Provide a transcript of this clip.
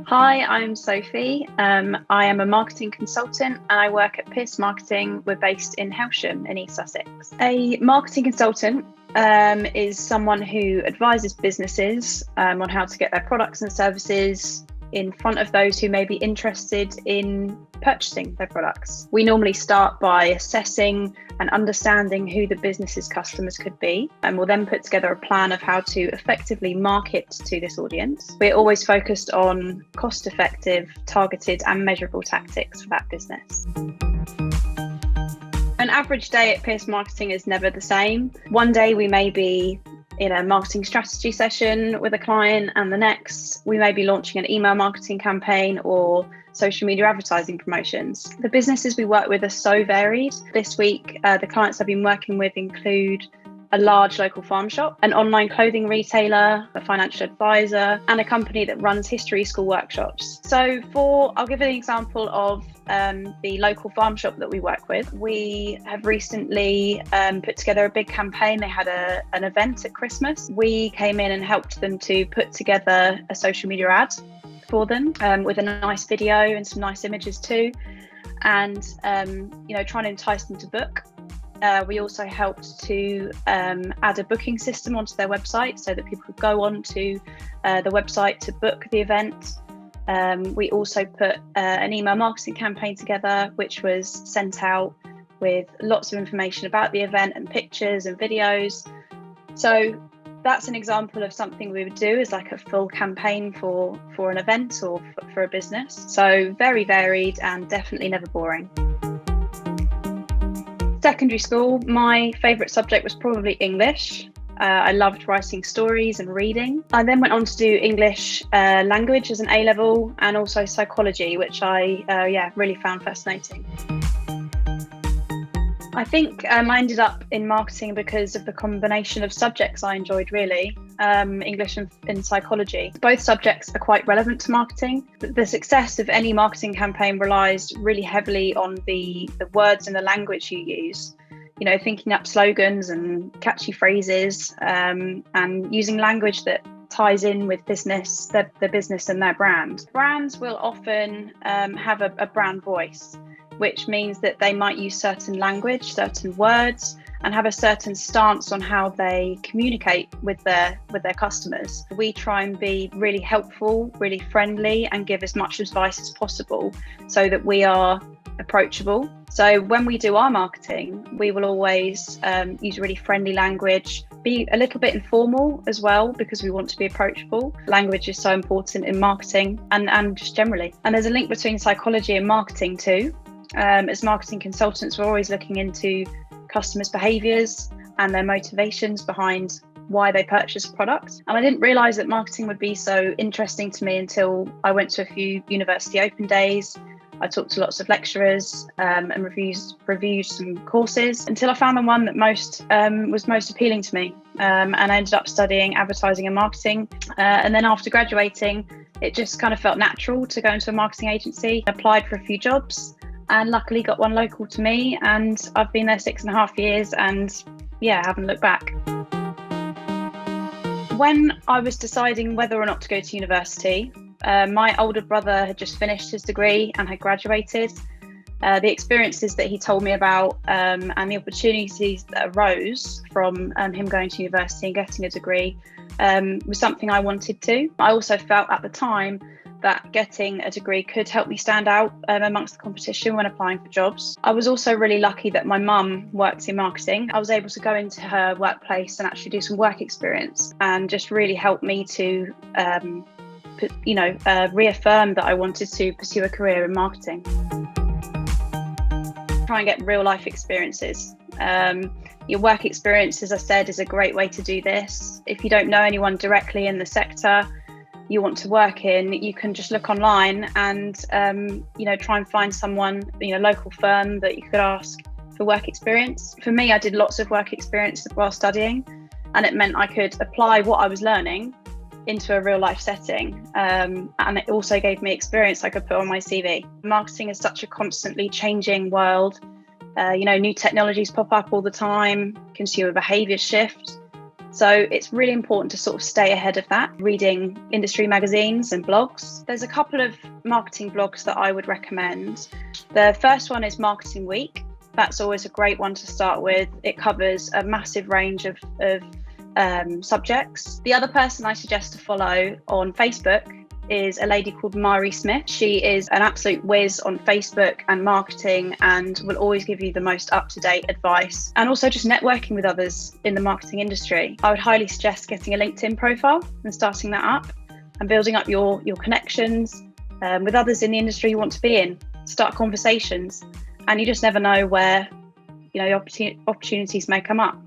Hi, I'm Sophie. I am a marketing consultant and I work at Pearce Marketing. We're based in Helsham in East Sussex. A marketing consultant is someone who advises businesses on how to get their products and services in front of those who may be interested in purchasing their products. We normally start by assessing and understanding who the business's customers could be, and we'll then put together a plan of how to effectively market to this audience. We're always focused on cost-effective, targeted and measurable tactics for that business. An average day at Pearce Marketing is never the same. One day we may be in a marketing strategy session with a client, and the next we may be launching an email marketing campaign or social media advertising promotions. The businesses we work with are so varied. This week, the clients I've been working with include a large local farm shop, an online clothing retailer, a financial advisor, and a company that runs history school workshops. So I'll give an example of the local farm shop that we work with. We have recently put together a big campaign. They had an event at Christmas. We came in and helped them to put together a social media ad for them with a nice video and some nice images too, and trying to entice them to book. We also helped to add a booking system onto their website so that people could go on to the website to book the event. We also put an email marketing campaign together, which was sent out with lots of information about the event and pictures and videos. So that's an example of something we would do as like a full campaign for an event or for a business. So very varied and definitely never boring. Secondary school, my favourite subject was probably English. I loved writing stories and reading. I then went on to do English language as an A-level and also psychology, which I really found fascinating. I think I ended up in marketing because of the combination of subjects I enjoyed, really, English and psychology. Both subjects are quite relevant to marketing. The success of any marketing campaign relies really heavily on the words and the language you use. Thinking up slogans and catchy phrases and using language that ties in with business, the business and their brand. Brands will often have a brand voice, which means that they might use certain language, certain words, and have a certain stance on how they communicate with their customers. We try and be really helpful, really friendly, and give as much advice as possible so that we are approachable. So when we do our marketing, we will always use really friendly language, be a little bit informal as well, because we want to be approachable. Language is so important in marketing and just generally. And there's a link between psychology and marketing too. As marketing consultants, we're always looking into customers' behaviours and their motivations behind why they purchase a product. And I didn't realise that marketing would be so interesting to me until I went to a few university open days. I talked to lots of lecturers and reviewed some courses until I found the one that was most appealing to me. And I ended up studying advertising and marketing. And then after graduating, it just kind of felt natural to go into a marketing agency. I applied for a few jobs and luckily got one local to me, and I've been there 6.5 years and haven't looked back. When I was deciding whether or not to go to university, my older brother had just finished his degree and had graduated. The experiences that he told me about and the opportunities that arose from him going to university and getting a degree was something I wanted to. I also felt at the time that getting a degree could help me stand out amongst the competition when applying for jobs. I was also really lucky that my mum works in marketing. I was able to go into her workplace and actually do some work experience, and just really helped me to reaffirm that I wanted to pursue a career in marketing. Try and get real life experiences. Your work experience, as I said, is a great way to do this. If you don't know anyone directly in the sector you want to work in, you can just look online and try and find someone, local firm that you could ask for work experience. For me, I did lots of work experience while studying, and it meant I could apply what I was learning into a real life setting, and it also gave me experience I could put on my CV. Marketing is such a constantly changing world. New technologies pop up all the time, consumer behaviours shift. So it's really important to sort of stay ahead of that, reading industry magazines and blogs. There's a couple of marketing blogs that I would recommend. The first one is Marketing Week. That's always a great one to start with. It covers a massive range of subjects. The other person I suggest to follow on Facebook is a lady called Mari Smith. She is an absolute whiz on Facebook and marketing and will always give you the most up-to-date advice, and also just networking with others in the marketing industry. I would highly suggest getting a LinkedIn profile and starting that up and building up your connections with others in the industry you want to be in. Start conversations, and you just never know where opportunities may come up.